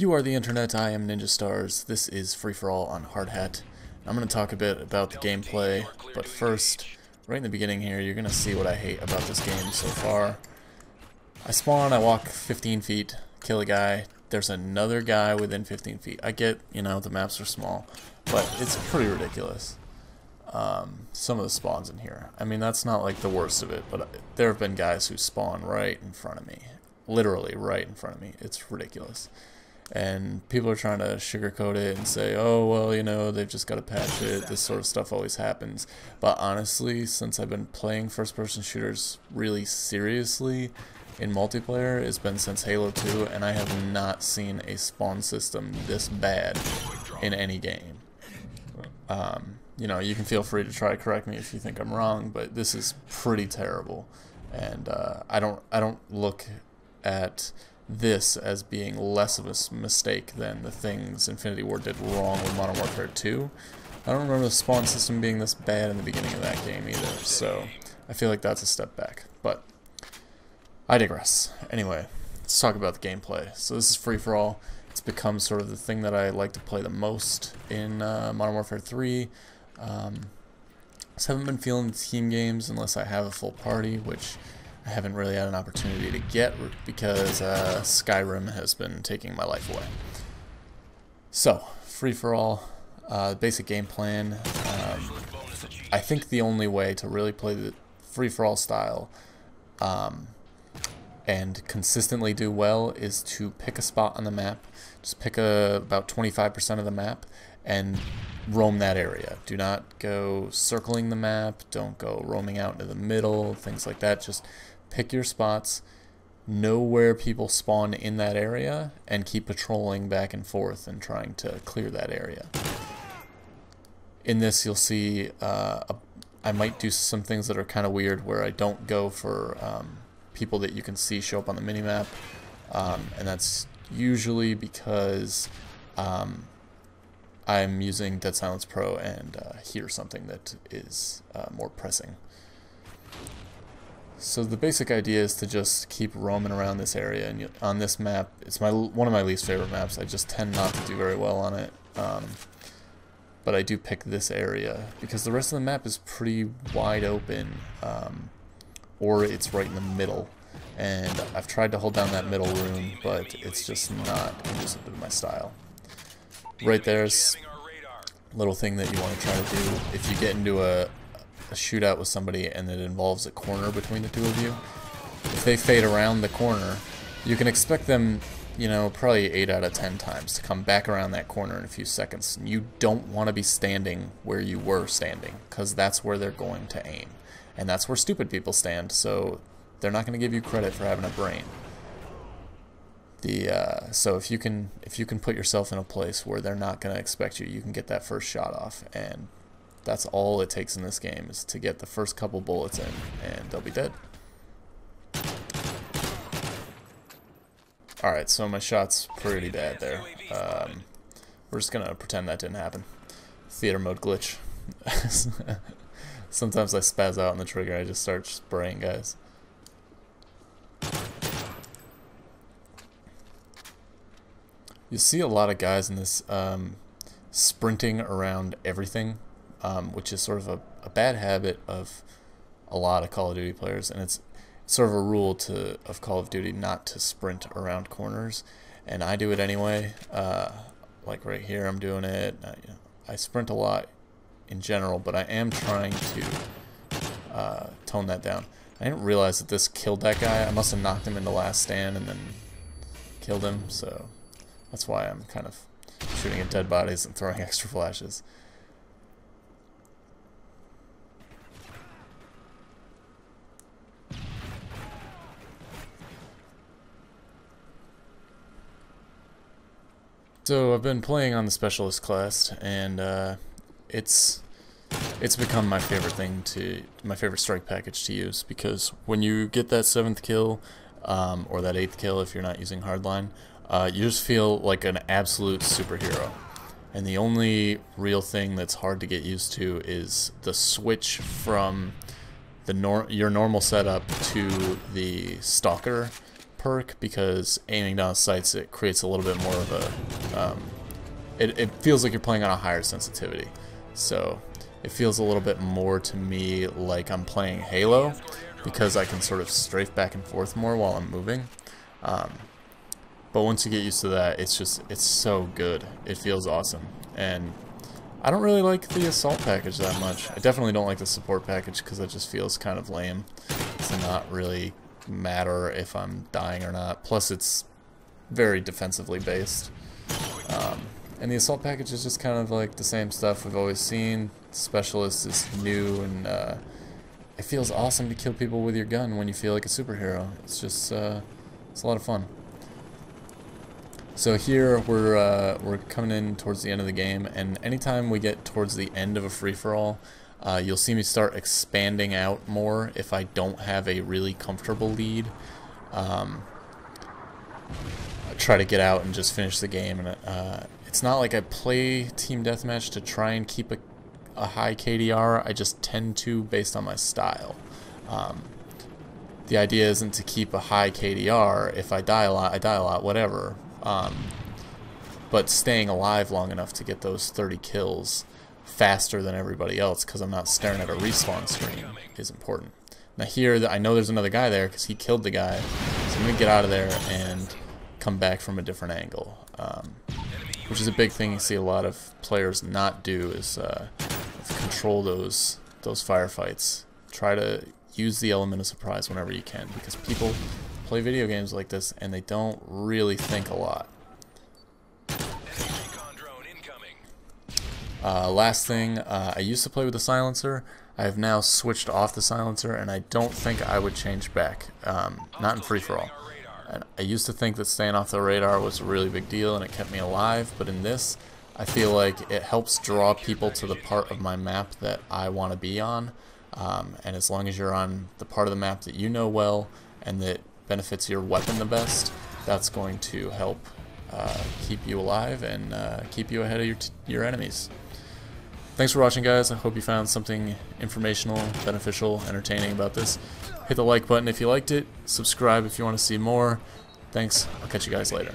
You are the internet, I am N1njaStars. This is Free For All on Hardhat. I'm going to talk a bit about the gameplay, but first, right in the beginning here, you're going to see what I hate about this game so far. I spawn, I walk 15 feet, kill a guy, there's another guy within 15 feet. I get, the maps are small, but it's pretty ridiculous. Some of the spawns in here. I mean, that's not like the worst of it, but there have been guys who spawn right in front of me. Literally right in front of me. It's ridiculous. And people are trying to sugarcoat it and say, oh, well, they've just got to patch it. This sort of stuff always happens. But honestly, since I've been playing first-person shooters really seriously in multiplayer, it's been since Halo 2, and I have not seen a spawn system this bad in any game. You can feel free to try to correct me if you think I'm wrong, but this is pretty terrible. And I don't look at this as being less of a mistake than the things Infinity Ward did wrong with Modern Warfare 2. I don't remember the spawn system being this bad in the beginning of that game either, so I feel like that's a step back. But I digress. Anyway, let's talk about the gameplay. So this is Free For All. It's become sort of the thing that I like to play the most in Modern Warfare 3. Just haven't been feeling the team games unless I have a full party, which I haven't really had an opportunity to get because Skyrim has been taking my life away. So, Free For All, basic game plan. I think the only way to really play the Free For All style and consistently do well is to pick a spot on the map. Just pick about 25% of the map and roam that area. Do not go circling the map, don't go roaming out into the middle, things like that. Just pick your spots, know where people spawn in that area, and keep patrolling back and forth and trying to clear that area. In this, you'll see I might do some things that are kind of weird where I don't go for people that you can see show up on the minimap, and that's usually because I'm using Dead Silence Pro and hear something that is more pressing. So the basic idea is to just keep roaming around this area, and on this map, it's one of my least favorite maps. I just tend not to do very well on it, but I do pick this area because the rest of the map is pretty wide open, or it's right in the middle, and I've tried to hold down that middle room, but it's just not conducive to my style. Right there's a little thing that you want to try to do if you get into a shootout with somebody and it involves a corner between the two of you. If they fade around the corner, you can expect them, probably 8 out of 10 times to come back around that corner in a few seconds. You don't want to be standing where you were standing, because that's where they're going to aim. And that's where stupid people stand, so they're not going to give you credit for having a brain. So if you can put yourself in a place where they're not going to expect you, you can get that first shot off, and that's all it takes in this game, is to get the first couple bullets in, and they'll be dead. Alright, so my shot's pretty bad there. We're just gonna pretend that didn't happen. Theater mode glitch. Sometimes I spaz out on the trigger, I just start spraying guys. You see a lot of guys in this sprinting around everything, which is sort of a bad habit of a lot of Call of Duty players, and it's sort of a rule of Call of Duty not to sprint around corners, and I do it anyway. Like right here, I'm doing it. I sprint a lot in general, but I am trying to tone that down. I didn't realize that this killed that guy. I must have knocked him into last stand and then killed him, so that's why I'm kind of shooting at dead bodies and throwing extra flashes. So I've been playing on the Specialist class, and it's become my favorite my favorite strike package to use, because when you get that 7th kill, or that 8th kill if you're not using Hardline, you just feel like an absolute superhero. And the only real thing that's hard to get used to is the switch from your normal setup to the Stalker perk because aiming down sights, it creates a little bit more of a it feels like you're playing on a higher sensitivity, so it feels a little bit more to me like I'm playing Halo because I can sort of strafe back and forth more while I'm moving. But once you get used to that, it's so good. It feels awesome. And I don't really like the assault package that much. I definitely don't like the support package because it just feels kind of lame. It's not really matter if I'm dying or not. Plus, it's very defensively based. And the assault package is just kind of like the same stuff we've always seen. Specialist is new, and it feels awesome to kill people with your gun when you feel like a superhero. It's just it's a lot of fun. So here we're coming in towards the end of the game, and anytime we get towards the end of a free-for-all, you'll see me start expanding out more if I don't have a really comfortable lead. I try to get out and just finish the game, and it's not like I play Team Deathmatch to try and keep a high KDR. I just tend to based on my style. The idea isn't to keep a high KDR. If I die a lot, whatever. But staying alive long enough to get those 30 kills faster than everybody else, because I'm not staring at a respawn screen, is important. Now here, I know there's another guy there because he killed the guy, so I'm going to get out of there and come back from a different angle. Which is a big thing you see a lot of players not do, is control those firefights. Try to use the element of surprise whenever you can, because people play video games like this and they don't really think a lot. Last thing, I used to play with the silencer. I have now switched off the silencer, and I don't think I would change back. Not in free-for-all. I used to think that staying off the radar was a really big deal and it kept me alive, but in this, I feel like it helps draw people to the part of my map that I want to be on. And as long as you're on the part of the map that you know well and that benefits your weapon the best, that's going to help keep you alive and keep you ahead of your enemies. Thanks for watching, guys. I hope you found something informational, beneficial, entertaining about this. Hit the like button if you liked it. Subscribe if you want to see more. Thanks. I'll catch you guys later.